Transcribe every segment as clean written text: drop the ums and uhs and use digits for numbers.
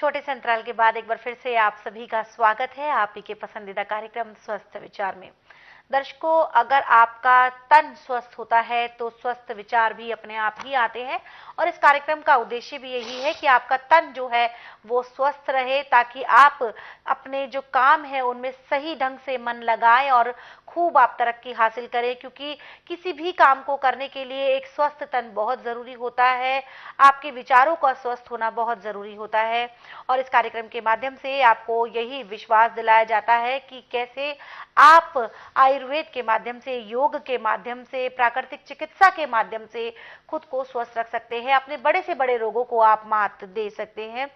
छोटे से अंतराल के बाद एक बार फिर से आप सभी का स्वागत है आप ही के पसंदीदा कार्यक्रम स्वस्थ विचार में। दर्शकों, अगर आपका तन स्वस्थ होता है तो स्वस्थ विचार भी अपने आप ही आते हैं और इस कार्यक्रम का उद्देश्य भी यही है कि आपका तन जो है वो स्वस्थ रहे, ताकि आप अपने जो काम है उनमें सही ढंग से मन लगाएं और खूब आप तरक्की हासिल करें, क्योंकि किसी भी काम को करने के लिए एक स्वस्थ तन बहुत जरूरी होता है। आपके विचारों का स्वस्थ होना बहुत जरूरी होता है और इस कार्यक्रम के माध्यम से आपको यही विश्वास दिलाया जाता है कि कैसे आप आयुर्वेद के माध्यम से, योग के माध्यम से, प्राकृतिक चिकित्सा के माध्यम से खुद को स्वस्थ रख सकते हैं, अपने बड़े से बड़े रोगों को आप मात दे सकते हैं।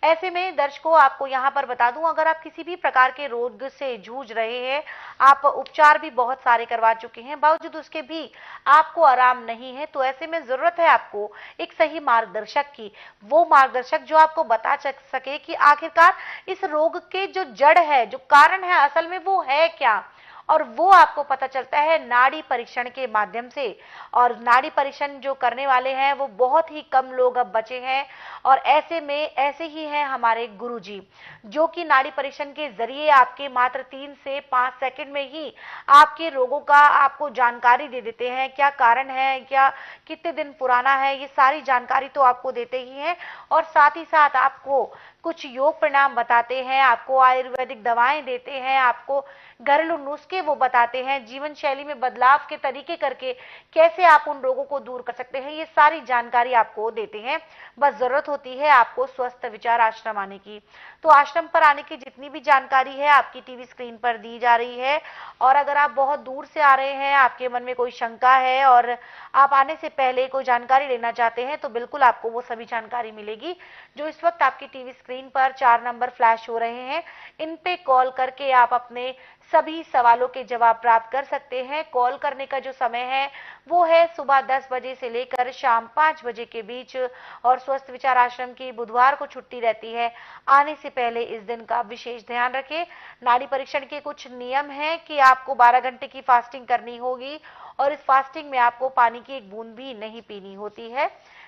ऐसे में दर्शकों, आपको यहां पर बता दूं, अगर आप किसी भी प्रकार के रोग से जूझ रहे हैं, आप उपचार भी बहुत सारे करवा चुके हैं, बावजूद उसके भी आपको आराम नहीं है, तो ऐसे में जरूरत है आपको एक सही मार्गदर्शक की। वो मार्गदर्शक जो आपको बता सके कि आखिरकार इस रोग के जो जड़ है, जो कारण है, असल में वो है क्या, और वो आपको पता चलता है नाड़ी परीक्षण के माध्यम से। और नाड़ी परीक्षण जो करने वाले हैं वो बहुत ही कम लोग अब बचे हैं, और ऐसे में ऐसे ही हैं हमारे गुरुजी, जो कि नाड़ी परीक्षण के जरिए आपके मात्र 3 से 5 सेकंड में ही आपके रोगों का आपको जानकारी दे देते हैं, क्या कारण है, क्या कितने दिन पुराना है, ये सारी जानकारी तो आपको देते ही हैं, और साथ ही साथ आपको कुछ योग प्रणाम बताते हैं, आपको आयुर्वेदिक दवाएं देते हैं, आपको घरेलू नुस्खे वो बताते हैं, जीवन शैली में बदलाव के तरीके करके कैसे आप उन रोगों को दूर कर सकते हैं, ये सारी जानकारी आपको देते हैं। बस जरूरत होती है आपको स्वस्थ विचार आश्रम आने की। तो आश्रम पर आने की जितनी भी जानकारी है आपकी टीवी स्क्रीन पर दी जा रही है, और अगर आप बहुत दूर से आ रहे हैं, आपके मन में कोई शंका है और आप आने से पहले कोई जानकारी लेना चाहते हैं, तो बिल्कुल आपको वो सभी जानकारी मिलेगी जो इस वक्त आपकी टीवी स्क्रीन पर 4 नंबर फ्लैश हो रहे हैं। इन पे कॉल करके आप अपने सभी सवालों के जवाब प्राप्त कर सकते हैं। कॉल करने का जो समय है वो है सुबह 10 बजे से लेकर शाम 5 बजे के बीच, और स्वस्थ विचार आश्रम की बुधवार को छुट्टी रहती है। आने से पहले इस दिन का विशेष ध्यान रखें। नाड़ी परीक्षण के कुछ नियम हैं कि आपको 12 घंटे की फास्टिंग करनी होगी, और इस फास्टिंग में आपको पानी की एक बूंद भी नहीं पीनी होती है।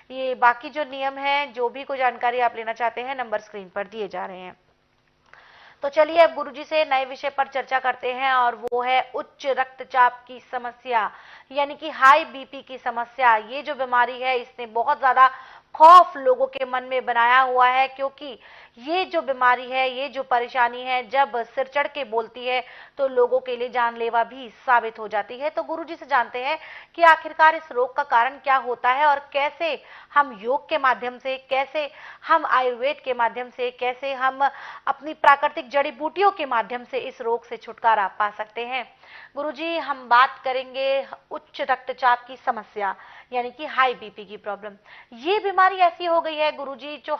ये बाकी जो नियम है, जो भी कोई जानकारी आप लेना चाहते हैं, नंबर स्क्रीन पर दिए जा रहे हैं। तो चलिए अब गुरुजी से नए विषय पर चर्चा करते हैं, और वो है उच्च रक्तचाप की समस्या, यानी कि हाई बीपी की समस्या। ये जो बीमारी है इसने बहुत ज्यादा खौफ लोगों के मन में बनाया हुआ है, क्योंकि ये जो बीमारी है, ये जो परेशानी है, जब सिर चढ़ के बोलती है तो लोगों के लिए जानलेवा भी साबित हो जाती है। तो गुरुजी से जानते हैं कि आखिरकार इस रोग का कारण क्या होता है, और कैसे हम योग के माध्यम से, कैसे हम आयुर्वेद के माध्यम से, कैसे हम अपनी प्राकृतिक जड़ी बूटियों के माध्यम से इस रोग से छुटकारा पा सकते हैं। गुरुजी, हम बात करेंगे उच्च रक्तचाप की समस्या, यानी कि हाई बीपी की प्रॉब्लम। ये बीमारी ऐसी हो गई है गुरुजी, जो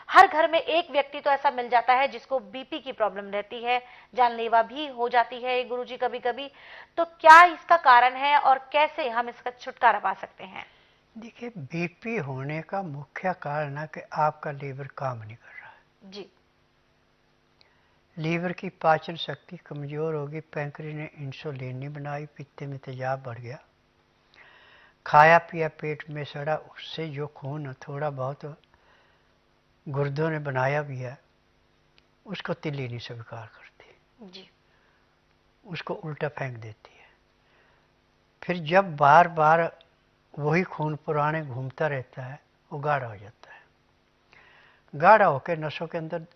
हर घर में एक व्यक्ति तो ऐसा मिल जाता है जिसको बीपी की प्रॉब्लम रहती है, जानलेवा भी हो जाती है गुरुजी कभी कभी। तो क्या इसका कारण है और कैसे हम इसका छुटकारा पा सकते हैं? देखिए, बीपी होने का मुख्य कारण है कि आपका लीवर काम नहीं कर रहा है जी। लीवर की पाचन शक्ति कमजोर होगी, पैंक्रियाज ने इंसुलिन नहीं बनाई, पित्ते में तेजाब बढ़ गया, खाया पिया पेट में सड़ा, उससे जो खून थोड़ा बहुत गुर्दों ने बनाया भी है उसको तिल्ली नहीं स्वीकार करती जी। उसको उल्टा फेंक देती है। फिर जब बार बार वही खून पुराने घूमता रहता है, वो गाढ़ा हो जाता है, गाढ़ा होकर नसों के अंदर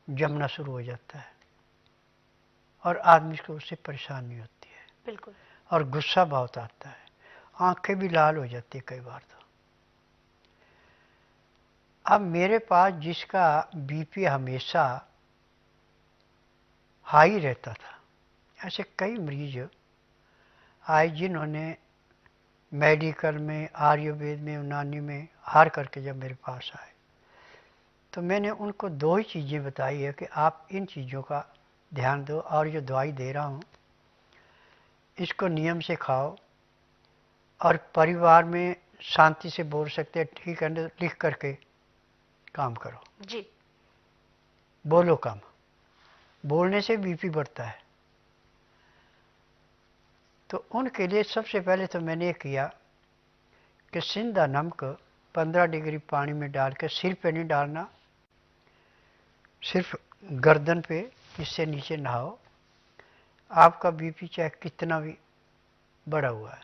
जमना शुरू हो जाता है, और आदमी को उससे परेशानी होती है। बिल्कुल। और गुस्सा बहुत आता है, आंखें भी लाल हो जाती है कई बार तो। अब मेरे पास जिसका बीपी हमेशा हाई रहता था, ऐसे कई मरीज आए जिन्होंने मेडिकल में, आयुर्वेद में, यूनानी में हार करके जब मेरे पास आए, तो मैंने उनको 2 ही चीज़ें बताई है कि आप इन चीज़ों का ध्यान दो, और जो दवाई दे रहा हूँ इसको नियम से खाओ, और परिवार में शांति से बोल सकते हैं, ठीक है, लिख करके काम करो। जी। बोलो कम, बोलने से बीपी बढ़ता है। तो उनके लिए सबसे पहले तो मैंने ये किया कि सिंधा नमक 15 डिग्री पानी में डाल के, सिर पे नहीं डालना, सिर्फ गर्दन पे इससे नीचे नहाओ, आपका बीपी चाहे कितना भी बढ़ा हुआ है,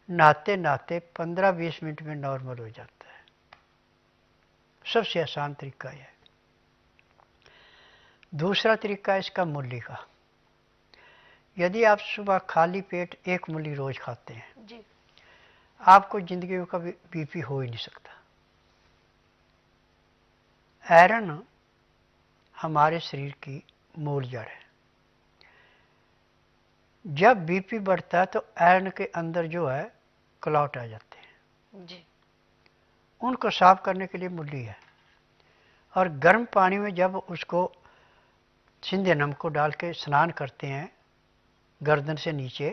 नहाते नहाते 15-20 मिनट में नॉर्मल हो जाता है। सबसे आसान तरीका यह है। दूसरा तरीका है इसका मूली का। यदि आप सुबह खाली पेट 1 मूली रोज खाते हैं जी। आपको जिंदगी में कभी बीपी हो ही नहीं सकता। आयरन हमारे शरीर की मूल जड़ है। जब बीपी बढ़ता है तो आयरन के अंदर जो है क्लॉट आ जाते हैं जी। उनको साफ करने के लिए मूली है। और गर्म पानी में जब उसको सिंधे नमक को डाल के स्नान करते हैं गर्दन से नीचे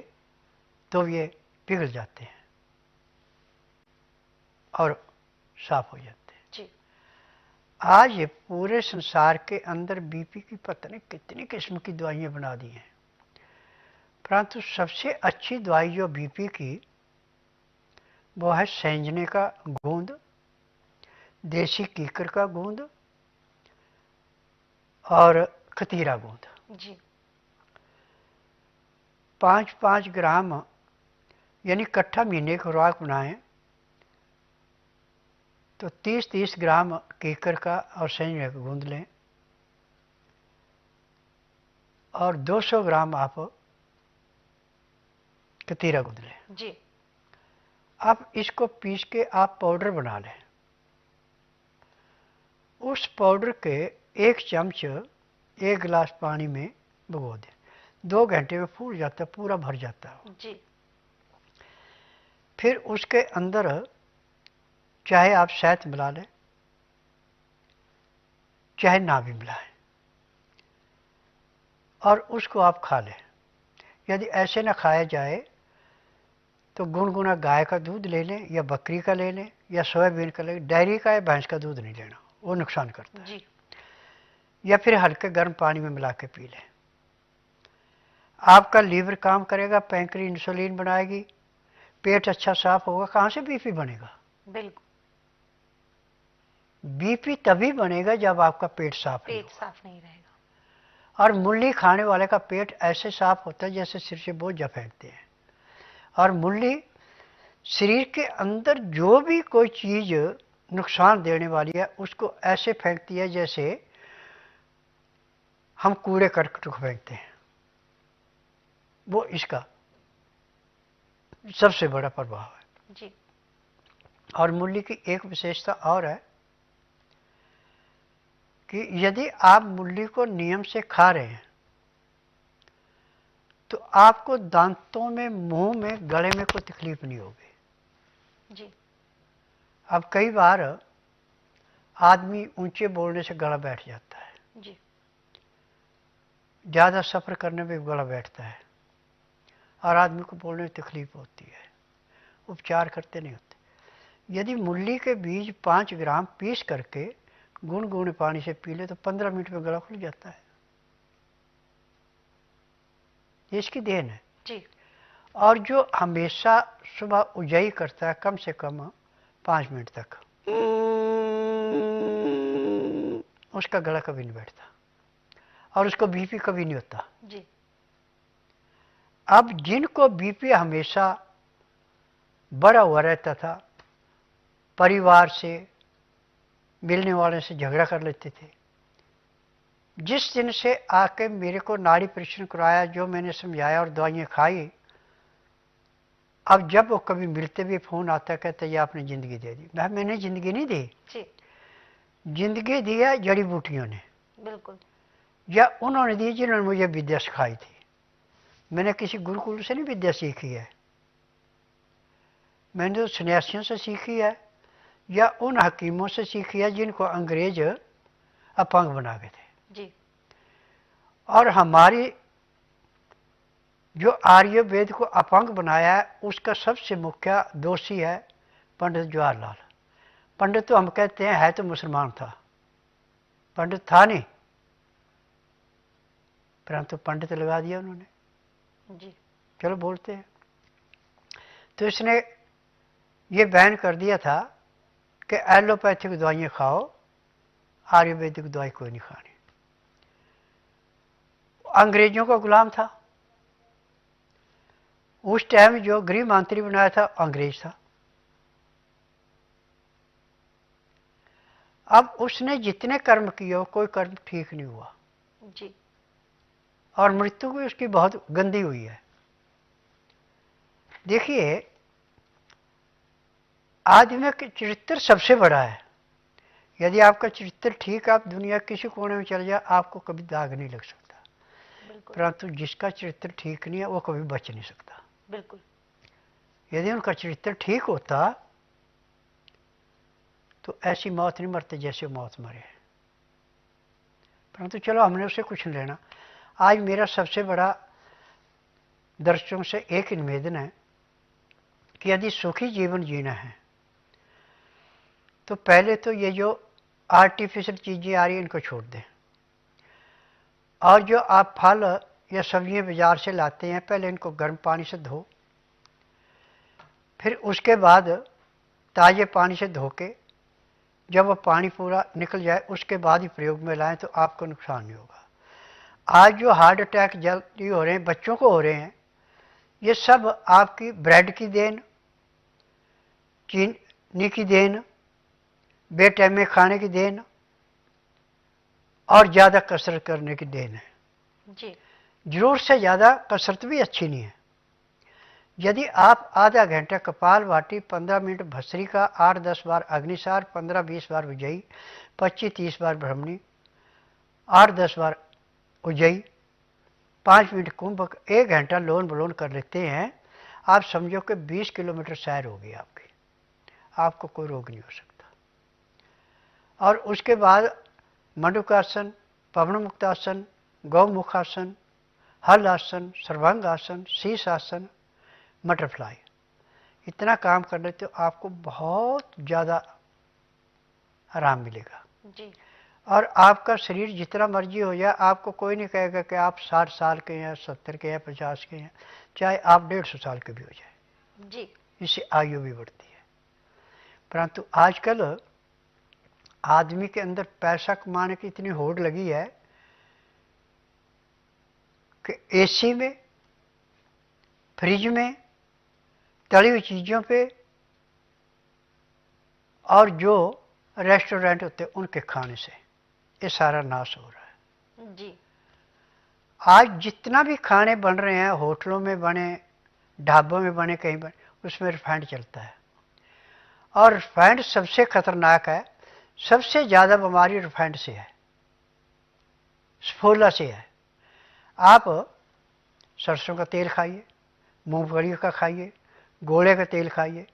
तो ये पिघल जाते हैं और साफ हो जाते हैं। जी। आज ये पूरे संसार के अंदर बीपी की पता नहीं कितनी किस्म की दवाइयां बना दी हैं, परंतु सबसे अच्छी दवाई जो बीपी की वो है सेंजने का गूंद, देसी कीकर का गूंद और खतीरा गूंद। जी। 5-5 ग्राम यानी इकट्ठा महीने की खुराक बनाएं तो 30-30 ग्राम कीकर का और सेंजने का गूंद लें और 200 ग्राम आप कतीरा गूंद लें। जी। अब इसको पीस के आप पाउडर बना लें। उस पाउडर के 1 चम्मच 1 गिलास पानी में भिगो दें। 2 घंटे में फूल जाता है, पूरा भर जाता है। जी। फिर उसके अंदर चाहे आप शहद मिला लें चाहे ना भी मिलाएं और उसको आप खा लें। यदि ऐसे ना खाया जाए तो गुनगुना गाय का दूध ले लें या बकरी का ले लें या सोयाबीन का ले लें। डेयरी का या भैंस का दूध नहीं लेना, वो नुकसान करता है। जी। या फिर हल्के गर्म पानी में मिला के पी लें। आपका लीवर काम करेगा, पैंक्री इंसुलिन बनाएगी, पेट अच्छा साफ होगा, कहाँ से बीपी बनेगा? बिल्कुल। बीपी तभी बनेगा जब आपका पेट साफ नहीं पेट होगा। साफ नहीं रहेगा। और मूली खाने वाले का पेट ऐसे साफ होता है जैसे सिर से बोझ फेंकते हैं। और मूली शरीर के अंदर जो भी कोई चीज नुकसान देने वाली है उसको ऐसे फेंकती है जैसे हम कूड़े करकट को फेंकते हैं। वो इसका सबसे बड़ा प्रभाव है। जी। और मूली की एक विशेषता और है कि यदि आप मूली को नियम से खा रहे हैं तो आपको दांतों में, मुंह में, गले में कोई तकलीफ नहीं होगी। जी। अब कई बार आदमी ऊंचे बोलने से गला बैठ जाता है, जी। ज़्यादा सफ़र करने में गला बैठता है और आदमी को बोलने में तकलीफ होती है, उपचार करते नहीं होते। यदि मूली के बीज 5 ग्राम पीस करके गुनगुने पानी से पी ले तो 15 मिनट में गला खुल जाता है। ये इसकी देन है। जी। और जो हमेशा सुबह उजाई करता है कम से कम 5 मिनट तक, उसका गला कभी नहीं बैठता और उसको बीपी कभी नहीं होता। जी। अब जिनको बीपी हमेशा बढ़ा हुआ रहता था, परिवार से, मिलने वाले से झगड़ा कर लेते थे, जिस दिन से आके मेरे को नाड़ी परीक्षण कराया, जो मैंने समझाया और दवाइयाँ खाई, अब जब वो कभी मिलते भी फोन आता कहते ये आपने जिंदगी दे दी। मैंने जिंदगी नहीं दी जी। जिंदगी दी है जड़ी बूटियों ने, बिल्कुल। या उन्होंने दी जिन्होंने मुझे विद्या सिखाई थी। मैंने किसी गुरुकुल से नहीं विद्या सीखी है, मैंने तो सन्यासियों से सीखी है या उन हकीमों से सीखी है जिनको अंग्रेज अपंग बना गए थे। जी। और हमारी जो आर्यवेद को अपंग बनाया है उसका सबसे मुख्य दोषी है पंडित जवाहरलाल। पंडित तो हम कहते हैं है तो मुसलमान था, पंडित था नहीं, परंतु पंडित लगा दिया उन्होंने। जी। चलो बोलते हैं। तो इसने ये बैन कर दिया था कि एलोपैथिक दवाइयाँ खाओ, आयुर्वेदिक दवाई कोई नहीं खानी। अंग्रेजों का गुलाम था। उस टाइम जो गृह मंत्री बनाया था अंग्रेज था। अब उसने जितने कर्म किए हो कोई कर्म ठीक नहीं हुआ जी। और मृत्यु भी उसकी बहुत गंदी हुई है। देखिए, आदमी का चरित्र सबसे बड़ा है। यदि आपका चरित्र ठीक, आप दुनिया किसी कोने में चल जाए, आपको कभी दाग नहीं लग सकता। बिल्कुल परंतु जिसका चरित्र ठीक नहीं है वो कभी बच नहीं सकता। बिल्कुल। यदि उनका चरित्र ठीक होता तो ऐसी मौत नहीं मरते जैसे मौत मरे। परंतु चलो, हमने उससे कुछ नहीं लेना। आज मेरा सबसे बड़ा दर्शकों से एक निवेदन है कि यदि सुखी जीवन जीना है तो पहले तो ये जो आर्टिफिशियल चीज़ें आ रही हैं इनको छोड़ दें। और जो आप फल या सब्जियां बाजार से लाते हैं, पहले इनको गर्म पानी से धो, फिर उसके बाद ताज़े पानी से धो के जब वो पानी पूरा निकल जाए उसके बाद ही प्रयोग में लाएं तो आपको नुकसान नहीं होगा। आज जो हार्ट अटैक जल्दी हो रहे हैं, बच्चों को हो रहे हैं, ये सब आपकी ब्रेड की देन, चीनी की देन, बेटाइम में खाने की देन और ज़्यादा कसरत करने की देन है। जी। जरूर से ज़्यादा कसरत भी अच्छी नहीं है। यदि आप आधा घंटा कपालभाति, 15 मिनट भस्त्रिका, 8-10 बार अग्निसार, 15-20 बार उज्जयी, 25-30 बार ब्रह्मणी, 8-10 बार उज्जयी, 5 मिनट कुंभक, 1 घंटा लोन बलोन कर लेते हैं, आप समझो कि 20 किलोमीटर सैर होगी आपकी। आपको कोई रोग नहीं हो सकता। और उसके बाद मंडूकासन, पवन मुक्तासन, गौमुखासन, हल आसन, सर्वांग आसन, शीश आसन, बटरफ्लाई, इतना काम कर लेते हो आपको बहुत ज़्यादा आराम मिलेगा। जी। और आपका शरीर जितना मर्जी हो जाए, आपको कोई नहीं कहेगा कि आप 60 साल के हैं, 70 के हैं, 50 के हैं, चाहे आप 150 साल के भी हो जाए। जी। इससे आयु भी बढ़ती है। परंतु आजकल आदमी के अंदर पैसा कमाने की इतनी होड़ लगी है कि एसी में, फ्रिज में, तली हुई चीज़ों पे और जो रेस्टोरेंट होते हैं उनके खाने से ये सारा नाश हो रहा है। जी। आज जितना भी खाने बन रहे हैं, होटलों में बने, ढाबों में बने, कहीं बने, उसमें रिफाइंड चलता है। और रिफाइंड सबसे खतरनाक है। सबसे ज़्यादा बीमारी रिफाइंड से है, स्फोला से है। आप सरसों का तेल खाइए, मूंगफली का खाइए, गोले का तेल खाइए,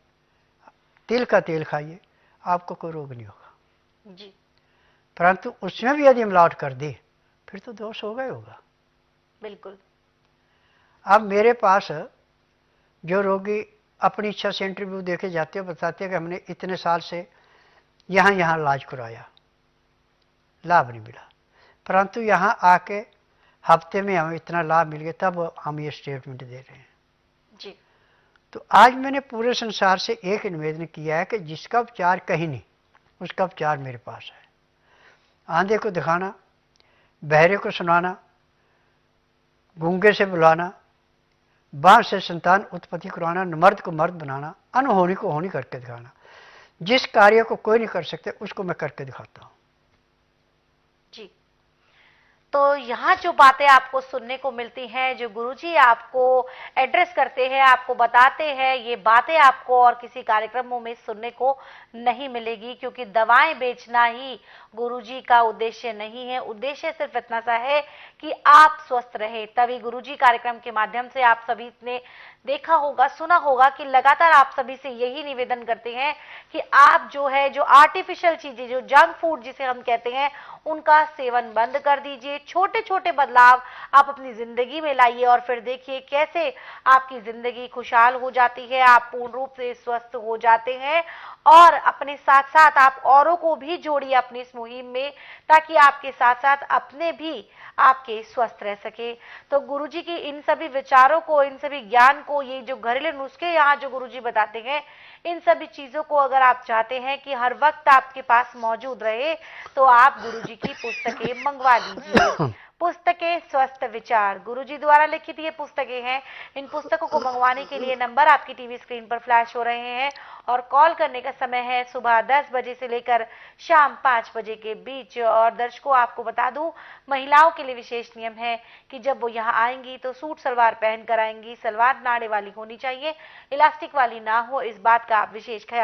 तिल का तेल खाइए, आपको कोई रोग नहीं होगा। जी। परंतु उसमें भी यदि मिलावट कर दी फिर तो दोष होगा ही होगा। बिल्कुल। अब मेरे पास जो रोगी अपनी इच्छा से इंटरव्यू देके जाते हैं, बताते हैं कि हमने इतने साल से यहाँ यहाँ इलाज कराया, लाभ नहीं मिला, परंतु यहाँ आके हफ्ते में हमें इतना लाभ मिल गया, तब हम ये स्टेटमेंट दे रहे हैं। जी। तो आज मैंने पूरे संसार से एक निवेदन किया है कि जिसका उपचार कहीं नहीं, उसका उपचार मेरे पास है। आंधे को दिखाना, बहरे को सुनाना, गूंगे से बुलाना, बांस से संतान उत्पत्ति करवाना, मर्द को मर्द बनाना, अनहोनी को होनी करके दिखाना। जिस कार्य को कोई नहीं कर सकते उसको मैं करके दिखाता हूँ। जी। तो यहाँ जो बातें आपको सुनने को मिलती हैं, जो गुरुजी आपको एड्रेस करते हैं, आपको बताते हैं, ये बातें आपको और किसी कार्यक्रमों में सुनने को नहीं मिलेगी, क्योंकि दवाएं बेचना ही गुरुजी का उद्देश्य नहीं है। उद्देश्य सिर्फ इतना सा है कि आप स्वस्थ रहे। तभी गुरुजी कार्यक्रम के माध्यम से आप सभी ने देखा होगा, सुना होगा कि लगातार आप सभी से यही निवेदन करते हैं कि आप जो है, जो आर्टिफिशियल चीजें, जो जंक फूड जिसे हम कहते हैं, उनका सेवन बंद कर दीजिए। छोटे छोटे बदलाव आप अपनी जिंदगी में लाइए और फिर देखिए कैसे आपकी जिंदगी खुशहाल हो जाती है, आप पूर्ण रूप से स्वस्थ हो जाते हैं। और अपने साथ साथ आप औरों को भी जोड़िए अपनी इस मुहिम में, ताकि आपके साथ साथ अपने भी आपके स्वस्थ रह सके। तो गुरुजी की इन सभी विचारों को, इन सभी ज्ञान को, ये जो घरेलू नुस्खे यहाँ जो गुरुजी बताते हैं, इन सभी चीजों को अगर आप चाहते हैं कि हर वक्त आपके पास मौजूद रहे तो आप गुरुजी की पुस्तकें मंगवा लीजिए। पुस्तकें स्वस्थ विचार गुरुजी द्वारा लिखित ये पुस्तकें हैं। इन पुस्तकों को मंगवाने के लिए नंबर आपकी टीवी स्क्रीन पर फ्लैश हो रहे हैं और कॉल करने का समय है सुबह 10 बजे से लेकर शाम 5 बजे के बीच। और दर्शकों, आपको बता दूं, महिलाओं के लिए विशेष नियम है कि जब वो यहाँ आएंगी तो सूट सलवार पहन कर आएंगी। सलवार नाड़े वाली होनी चाहिए, इलास्टिक वाली ना हो, इस बात का आप विशेष ख्याल